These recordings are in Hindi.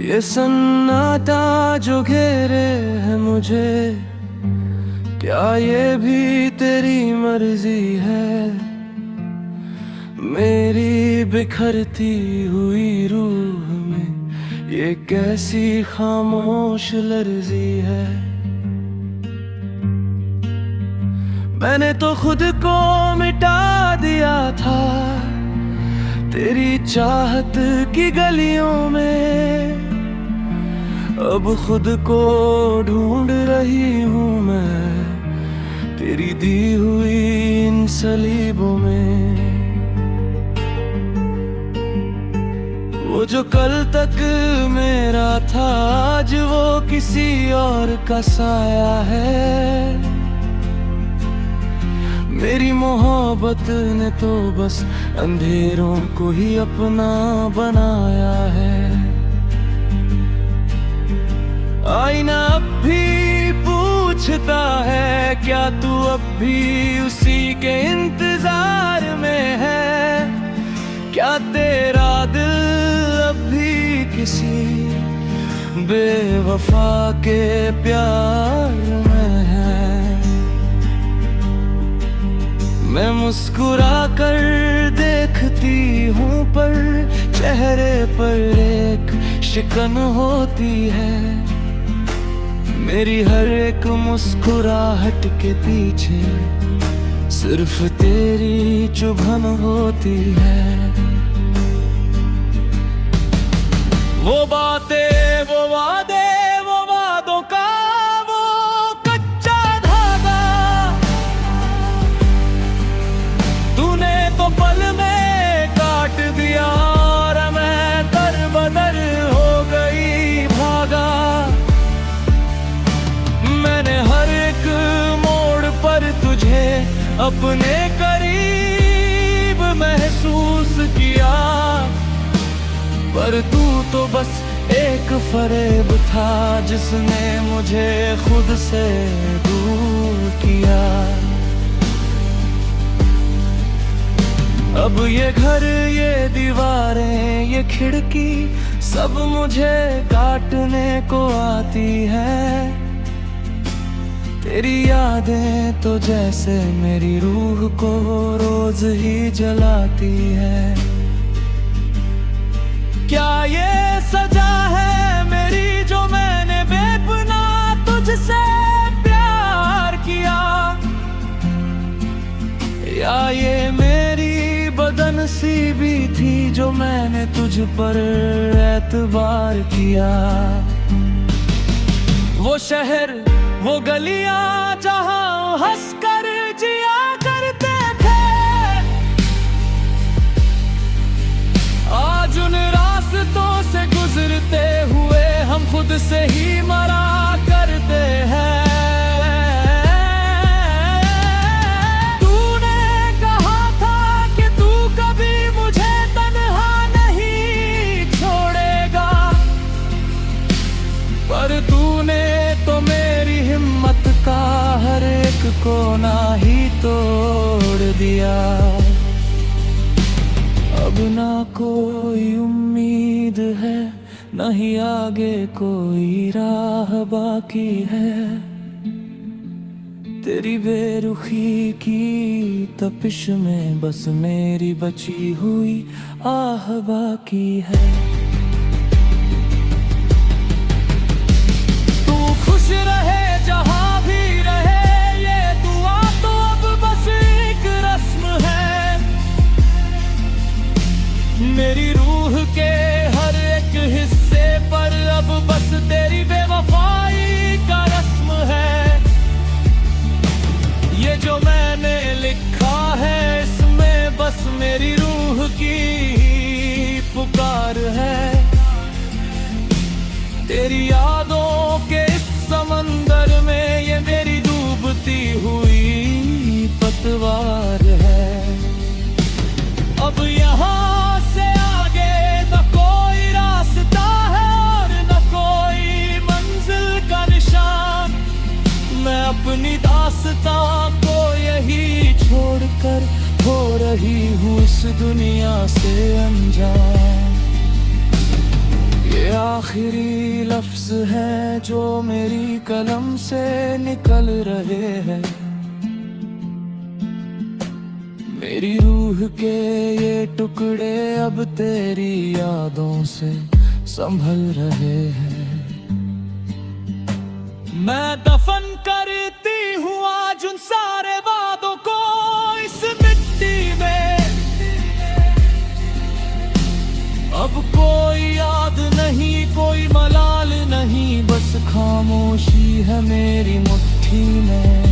ये सन्नाटा जो घेरे है मुझे, क्या ये भी तेरी मर्जी है? मेरी बिखरती हुई रूह में ये कैसी खामोश लर्जी है। मैंने तो खुद को मिटा दिया था तेरी चाहत की गलियों में, अब खुद को ढूंढ रही हूँ मैं तेरी दी हुई इन सलीबों में। वो जो कल तक मेरा था आज वो किसी और का साया है। मेरी मोहब्बत ने तो बस अंधेरों को ही अपना बनाया है। आईना अब भी पूछता है क्या तू अब भी उसी के इंतजार में है? क्या तेरा दिल अब भी किसी बेवफा के प्यार में है? मैं मुस्कुरा कर देखती हूँ पर चेहरे पर एक शिकन होती है। मेरी हर एक मुस्कुराहट के पीछे सिर्फ तेरी चुभन होती है। वो बातें वो वादे वो वादों का वो कच्चा धागा, तूने तो पल में काट दिया और मैं दर बदर हो गई भागा। मैंने हर एक मोड़ पर तुझे अपने करीब महसूस किया, पर तू तो बस एक फरेब था जिसने मुझे खुद से दूर किया। अब ये घर ये दीवारें ये खिड़की सब मुझे काटने को आती है। तेरी यादें तो जैसे मेरी रूह को रोज ही जलाती है। क्या ये सजा है मेरी जो मैंने बेपनाह तुझसे प्यार किया? या ये मेरी बदनसीबी थी जो मैंने तुझ पर एतबार किया? वो शहर वो गलियां जहां हंसकर जिया करते थे, आज उन रास्तों से गुजरते हुए हम खुद से ही मरा करते हैं। तूने कहा था कि तू कभी मुझे तन्हा नहीं छोड़ेगा, पर तूने तो मेरी हिम्मत का हर एक कोना ही तोड़ दिया। अब ना कोई उम्मीद है न ही आगे कोई राह बाकी है। तेरी बेरुखी की तपिश में बस मेरी बची हुई आह बाकी है। तू खुश रहे जहां भी रहे ये दुआ तो अब बस एक रस्म है। मेरी रूह के हर एक हिस्से पर अब बस तेरी बेवफाई का रस्म है। ये जो मैंने लिखा है इसमें बस मेरी रूह की पुकार है। तेरी यादों के इस समंदर में ये मेरी डूबती हुई पतवार है। अब यहाँ से आगे न कोई रास्ता है और न कोई मंजिल का निशान। मैं अपनी दास्तां को यही छोड़कर हो रही हूँ इस दुनिया से अनजान। ये आखिरी लफ्ज है जो मेरी कलम से निकल रहे हैं। मेरी रूह के ये टुकड़े अब तेरी यादों से संभल रहे हैं। मैं दफन करती हूँ आज उन सारे वादों को इस मिट्टी में। अब कोई याद नहीं, कोई मलाल नहीं, बस खामोशी है मेरी मुट्ठी में।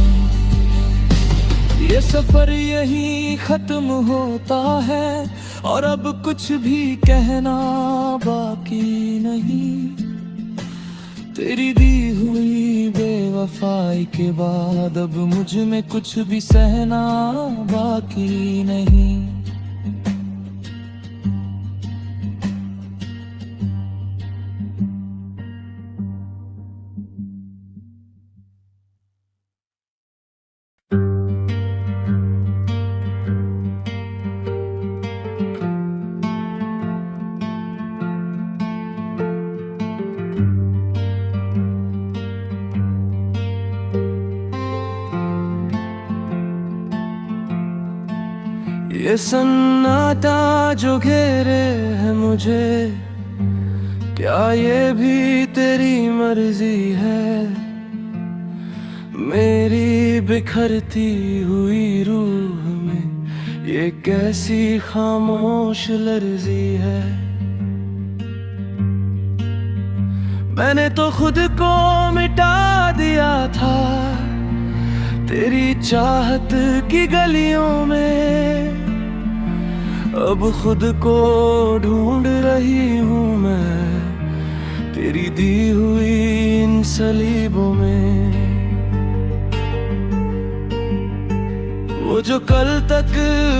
ये सफर यही खत्म होता है और अब कुछ भी कहना बाकी नहीं। तेरी दी हुई बेवफाई के बाद अब मुझ में कुछ भी सहना बाकी नहीं। ये सन्नाटा जो घेरे है मुझे, क्या ये भी तेरी मर्जी है? मेरी बिखरती हुई रूह में ये कैसी खामोश लर्जी है? मैंने तो खुद को मिटा दिया था तेरी चाहत की गलियों में। अब खुद को ढूंढ रही हूँ मैं तेरी दी हुई इन सलीबों में। वो जो कल तक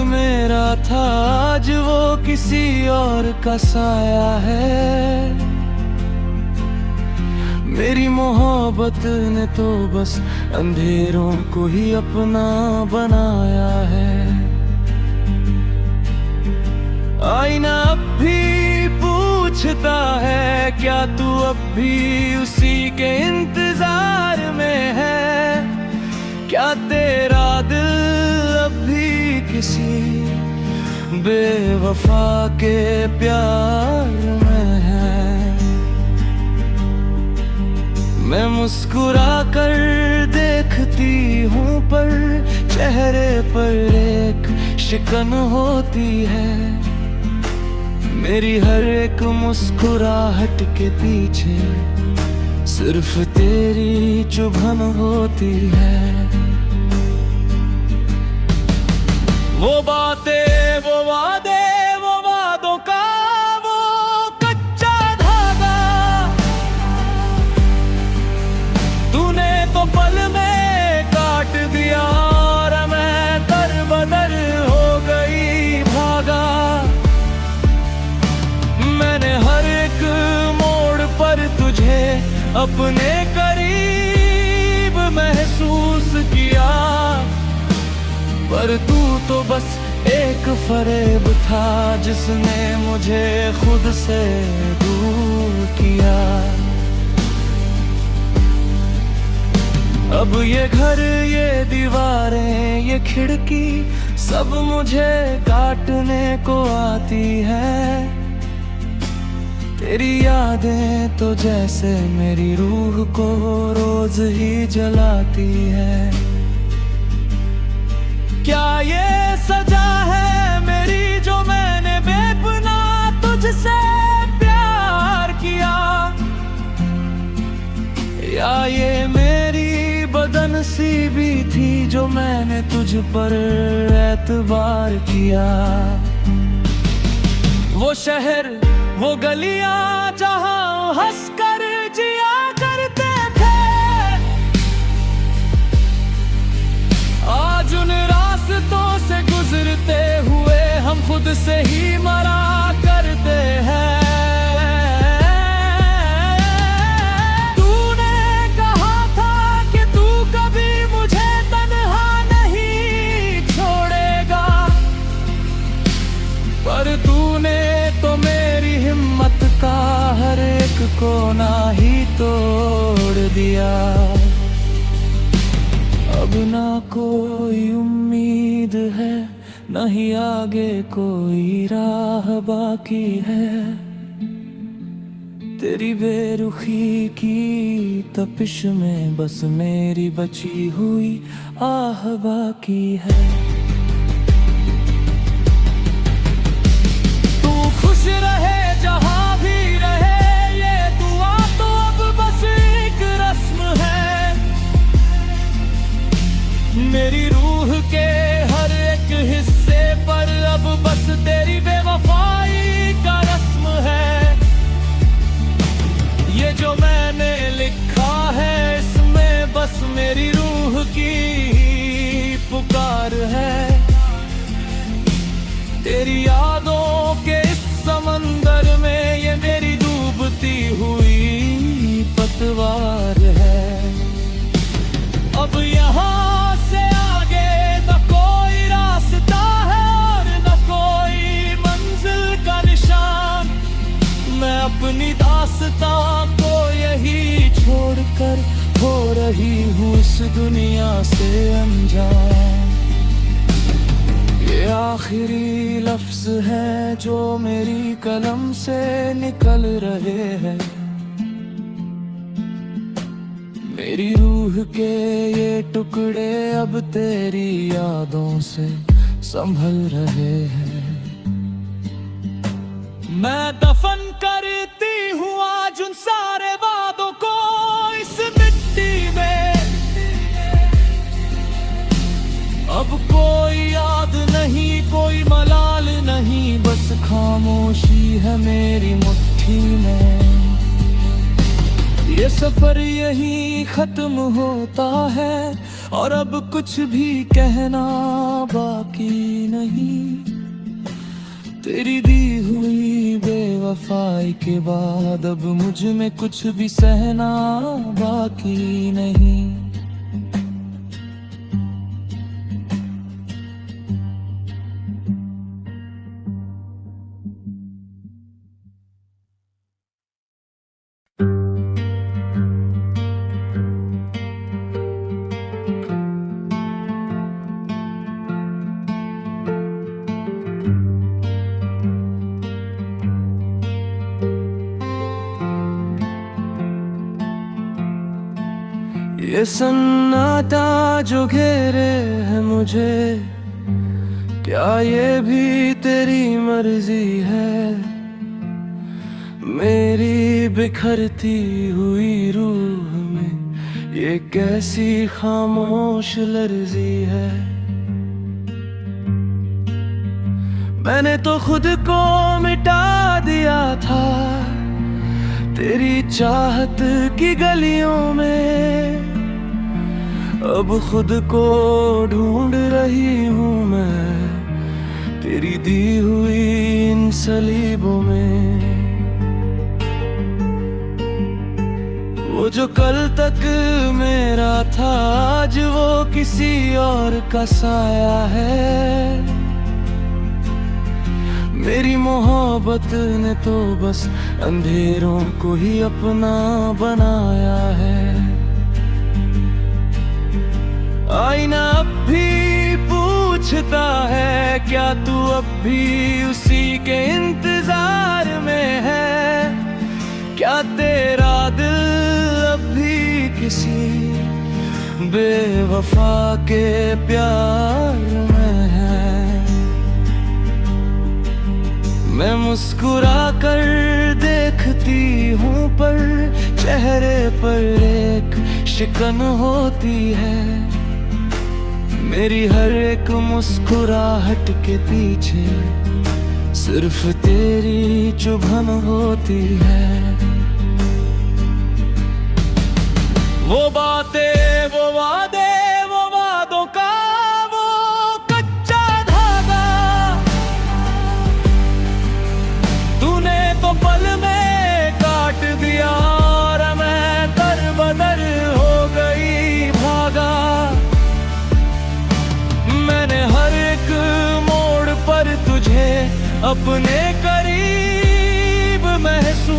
मेरा था आज वो किसी और का साया है। मेरी मोहब्बत ने तो बस अंधेरों को ही अपना बनाया है। आईना अब भी पूछता है क्या तू अब भी उसी के इंतजार में है? क्या तेरा दिल अब भी किसी बेवफा के प्यार में है? मैं मुस्कुरा कर देखती हूँ पर चेहरे पर एक शिकन होती है। मेरी हर एक मुस्कुराहट के पीछे सिर्फ तेरी चुभन होती है। वो बातें वो वादे वो वादों का वो कच्चा धागा, तूने तो पल में काट दिया और मैं दर-बदर हो गई भागा। मैंने हर एक मोड़ पर तुझे अपने करीब महसूस किया, पर तू तो बस एक फरेब था जिसने मुझे खुद से दूर किया। अब ये घर ये दीवारें ये खिड़की सब मुझे काटने को आती है। तेरी यादें तो जैसे मेरी रूह को रोज ही जलाती है। क्या ये सजा है मेरी जो मैंने बेपनाह तुझसे प्यार किया? या ये मेरी बदनसीबी थी जो मैंने तुझ पर एतबार किया? वो शहर वो गलियां जहां हंसकर जिया करते थे, आज उन रास्तों से गुजरते हुए हम खुद से ही मरा करते हैं। तूने कहा था कि तू कभी मुझे तन्हा नहीं छोड़ेगा, पर तूने तो मेरी हिम्मत का हर एक कोना ही तोड़ दिया। अब ना कोई उम्मीद है, न ही आगे कोई राह बाकी है। तेरी बेरुखी की तपिश में बस मेरी बची हुई आह बाकी है। तू खुश रहे जहां भी रहे, ये दुआ तो अब बस एक रस्म है। मेरी रूह के हर एक हिस्से पर अब बस तेरी बेवफाई का रस्म है। ये जो मैंने लिखा है इसमें बस मेरी रूह की पुकार है। तेरी यादों के इस समंदर में ये मेरी डूबती हुई पतवार है। अब यहाँ से आगे न कोई रास्ता है और न कोई मंजिल का निशान। मैं अपनी दास्तां को यही छोड़कर हो रही हूँ इस दुनिया से अनजान। ये आखिरी लफ्ज है जो मेरी कलम से निकल रहे हैं। मेरी रूह के ये टुकड़े अब तेरी यादों से संभल रहे हैं। मैं दफन करती हूँ आज उन सारे वादों को इस मिट्टी में। अब कोई याद नहीं, कोई मलाल नहीं, बस खामोशी है मेरी मुट्ठी में। ये सफर यही खत्म होता है और अब कुछ भी कहना बाकी नहीं। तेरी दी हुई बेवफाई के बाद अब मुझ में कुछ भी सहना बाकी नहीं। ये सन्नाटा जो घेरे है मुझे, क्या ये भी तेरी मर्जी है? मेरी बिखरती हुई रूह में ये कैसी खामोश लर्जी है। मैंने तो खुद को मिटा दिया था तेरी चाहत की गलियों में। अब खुद को ढूंढ रही हूँ मैं तेरी दी हुई इन सलीबों में। वो जो कल तक मेरा था आज वो किसी और का साया है। मेरी मोहब्बत ने तो बस अंधेरों को ही अपना बनाया है। आईना अब भी पूछता है क्या तू अब भी उसी के इंतजार में है? क्या तेरा दिल अब भी किसी बेवफा के प्यार में है? मैं मुस्कुरा कर देखती हूँ पर चेहरे पर एक शिकन होती है। मेरी हर एक मुस्कुराहट के पीछे सिर्फ तेरी चुभन होती है। वो बातें वो वादे वो वादों का वो कच्चा धागा तूने तो पल में काट दिया और मैं दर बदर हो गई भागा। मैंने हर एक मोड़ पर तुझे अपने करीब महसूस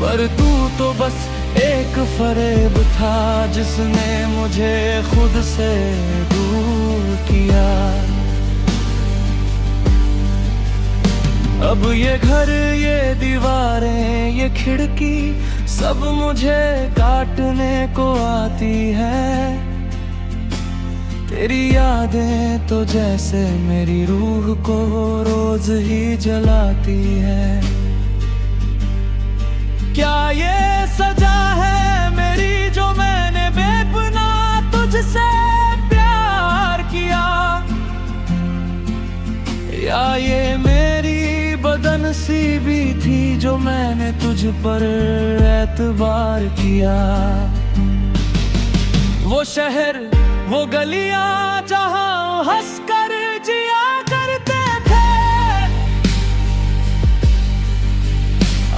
पर तू तो बस एक फरेब था जिसने मुझे खुद से दूर किया। अब ये घर, ये दीवारें, ये खिड़की सब मुझे काटने को आती है। तेरी यादें तो जैसे मेरी रूह को रोज ही जलाती है। क्या ये सजा है मेरी जो मैंने बेपनाह तुझसे प्यार किया, या ये मेरी बदनसीबी थी जो मैंने तुझ पर एतबार किया। वो शहर, वो गलियां जहां हंसकर जिया करते थे,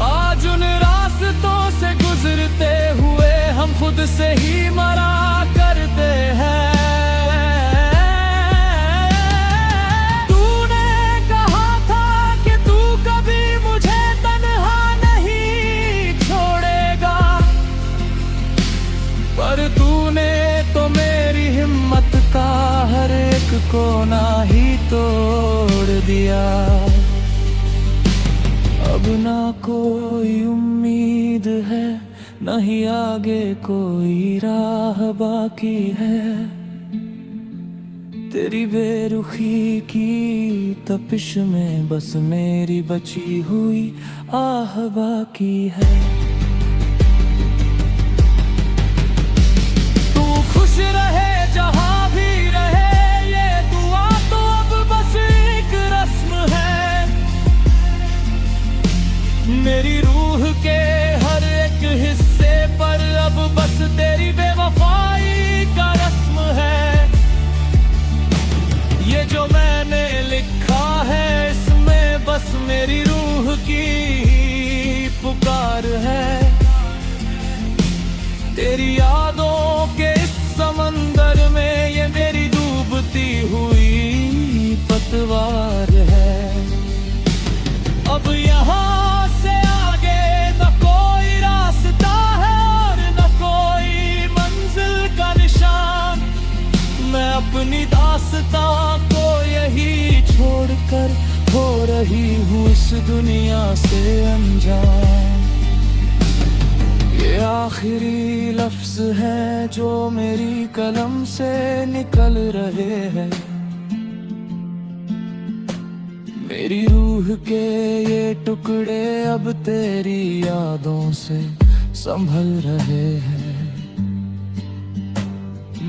आज उन रास्तों से गुजरते हुए हम खुद से ही मरा करते हैं। हर एक कोना ही तोड़ दिया। अब ना कोई उम्मीद है, न ही आगे कोई राह बाकी है। तेरी बेरुखी की तपिश में बस मेरी बची हुई आह बाकी है। तू खुश रहे जहां मेरी रूह के हर एक हिस्से पर अब बस तेरी बेवफाई का रस्म है। ये जो मैंने लिखा है इसमें बस मेरी रूह की पुकार है। तेरी यादों के इस समंदर में ये मेरी डूबती हुई पतवार है। अब यहाँ अपनी दास्तां को यही छोड़कर हो रही हूँ इस दुनिया से अनजान। ये आखिरी लफ्ज है जो मेरी कलम से निकल रहे हैं। मेरी रूह के ये टुकड़े अब तेरी यादों से संभल रहे हैं।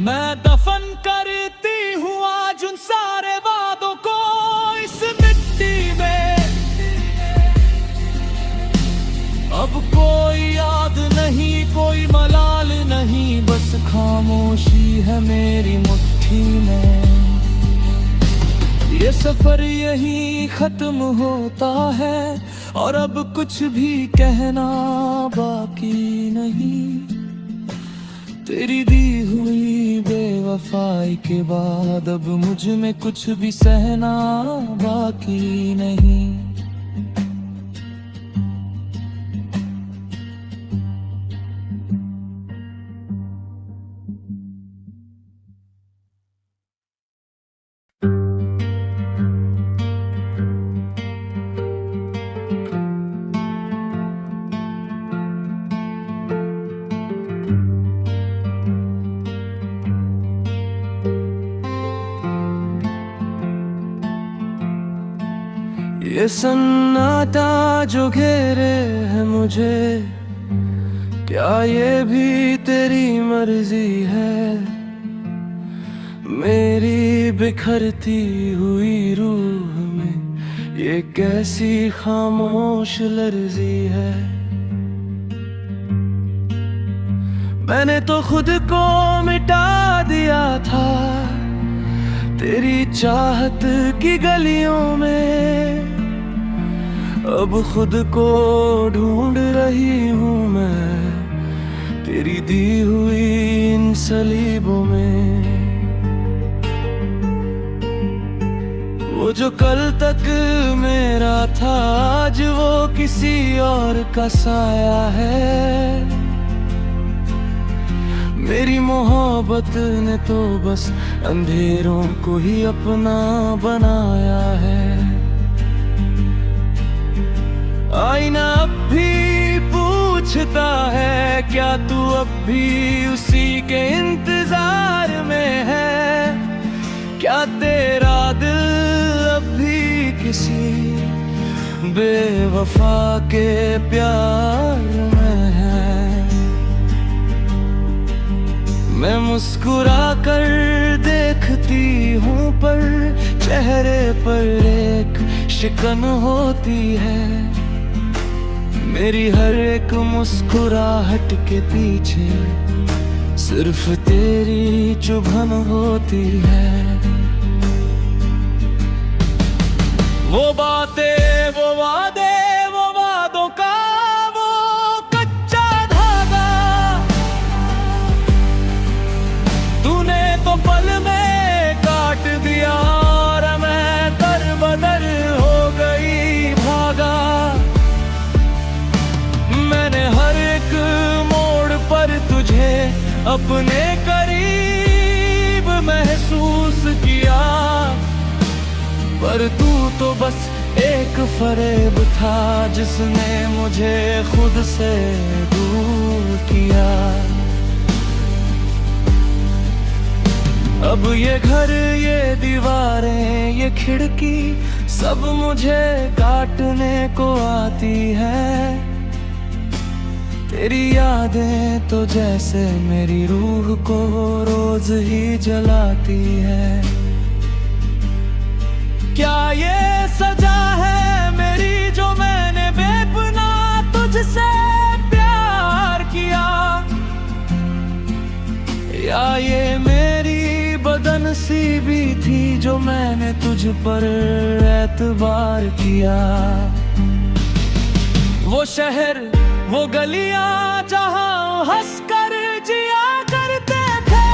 मैं दफन करती हूँ आज उन सारे वादों को इस मिट्टी में। अब कोई याद नहीं, कोई मलाल नहीं, बस खामोशी है मेरी मुट्ठी में। ये सफर यही खत्म होता है और अब कुछ भी कहना बाकी नहीं। तेरी दी हुई बेवफाई के बाद अब मुझ में कुछ भी सहना बाकी नहीं। ये सन्नाटा जो घेरे है मुझे, क्या ये भी तेरी मर्जी है? मेरी बिखरती हुई रूह में ये कैसी खामोश लर्जी है। मैंने तो खुद को मिटा दिया था तेरी चाहत की गलियों में। अब खुद को ढूंढ रही हूँ मैं तेरी दी हुई इन सलीबों में। वो जो कल तक मेरा था आज वो किसी और का साया है। मेरी मोहब्बत ने तो बस अंधेरों को ही अपना बनाया है। आईना अब भी पूछता है, क्या तू अब भी उसी के इंतजार में है? क्या तेरा दिल अब भी किसी बेवफा के प्यार में है? मैं मुस्कुरा कर देखती हूँ पर चेहरे पर एक शिकन होती है। मेरी हर एक मुस्कुराहट के पीछे सिर्फ तेरी चुभन होती है। वो बातें, वो वादे, वो वादों का वो कच्चा धागा, तूने तो पल में काट दिया और मैं दर बदर हो गई भागा। मैंने हर एक मोड़ पर तुझे अपने करीब महसूस किया, पर तू तो बस एक फरेब था जिसने मुझे खुद से दूर किया। अब ये घर, ये दीवारें, ये खिड़की सब मुझे काटने को आती है। तेरी यादें तो जैसे मेरी रूह को रोज ही जलाती है। क्या ये सजा है मेरी जो मैंने बेपना तुझसे प्यार किया? या ये मेरी बदनसीबी थी जो मैंने तुझ पर एतबार किया? वो शहर, वो गलियां जहां हंसकर जिया करते थे,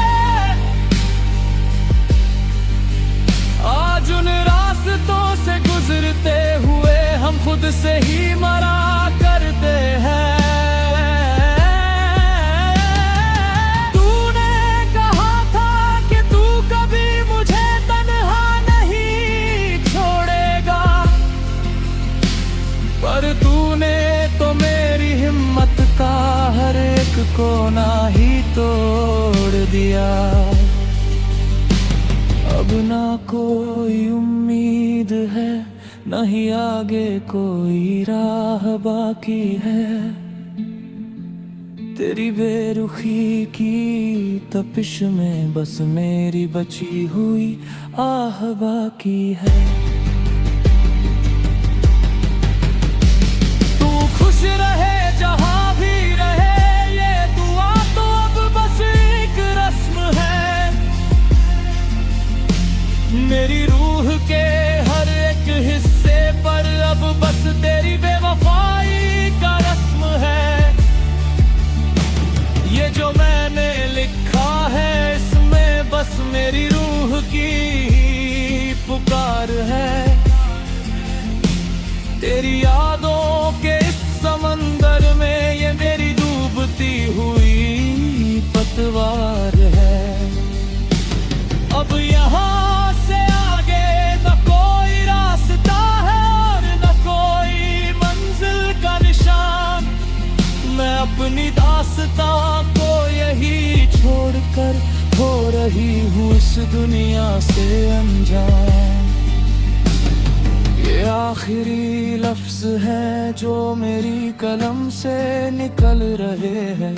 आज उन रास्तों से गुजरते हुए हम खुद से ही मरा करते हैं। तूने कहा था कि तू कभी मुझे तन्हा नहीं छोड़ेगा, पर तूने तो मेरी हिम्मत का हर एक कोना ही तोड़ दिया। अब ना कोई उम्मीद है, न ही आगे कोई राह बाकी है। तेरी बेरुखी की तपिश में बस मेरी बची हुई आह बाकी है। तू खुश रहे जहां भी रहे, ये दुआ तो अब बस एक रस्म है। मेरी रूह के हर एक हिस्से पर अब बस तेरी बेवफाई का रस्म है। ये जो मैंने लिखा है इसमें बस मेरी रूह की पुकार है। तेरी यादों के इस समंदर में ये मेरी डूबती हुई पतवार है। अब यहाँ से आगे न कोई रास्ता है और न कोई मंजिल का निशान। मैं अपनी दास्तां को यही छोड़कर हो रही हूँ इस दुनिया से अनजान। ये आखिरी लफ्ज है जो मेरी कलम से निकल रहे हैं।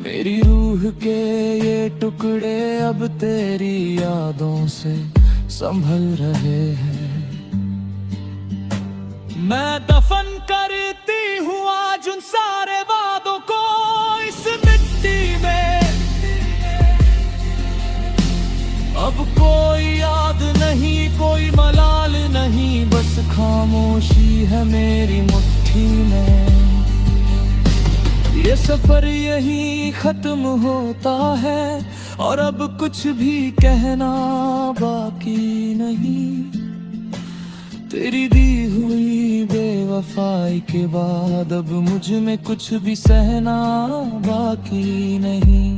मेरी रूह के ये टुकड़े अब तेरी यादों से संभल रहे हैं। मैं दफन करती हूँ आज उन सारे वादों को इस मिट्टी में। अब कोई याद नहीं, कोई मलाल नहीं, बस खामोशी है मेरी मुट्ठी में। ये सफर यही खत्म होता है और अब कुछ भी कहना बाकी नहीं। तेरी दी हुई बेवफाई के बाद अब मुझ में कुछ भी सहना बाकी नहीं।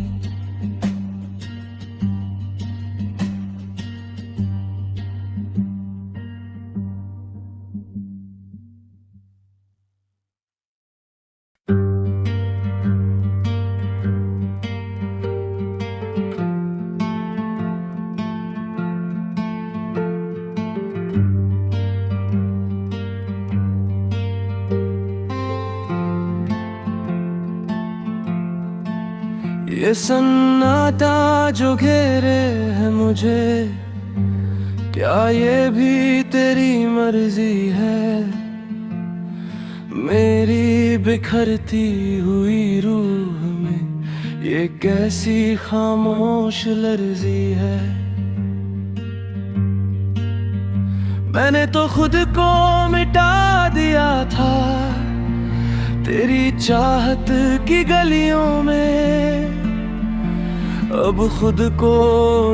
ये सन्नाटा जो घेरे है मुझे, क्या ये भी तेरी मर्जी है? मेरी बिखरती हुई रूह में ये कैसी खामोश लर्जी है? मैंने तो खुद को मिटा दिया था तेरी चाहत की गलियों में, अब खुद को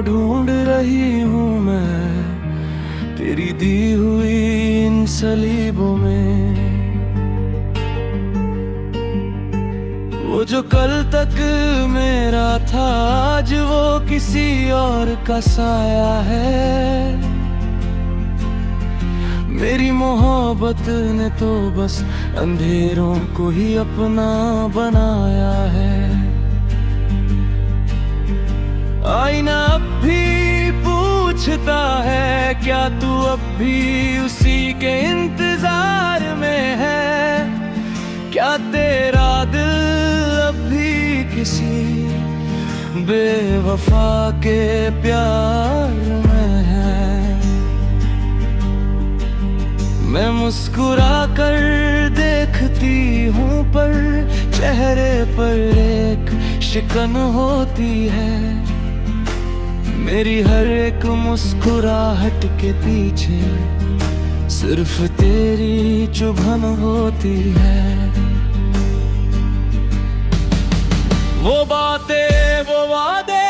ढूंढ रही हूँ मैं तेरी दी हुई इन सलीबों में। वो जो कल तक मेरा था आज वो किसी और का साया है। मेरी मोहब्बत ने तो बस अंधेरों को ही अपना बनाया है। आईना अब भी पूछता है क्या तू अब भी उसी के इंतजार में है? क्या तेरा दिल अब भी किसी बेवफा के प्यार में है? मैं मुस्कुरा कर देखती हूँ पर चेहरे पर एक शिकन होती है। मेरी हर एक मुस्कुराहट के पीछे सिर्फ तेरी चुभन होती है। वो बातें वो वादे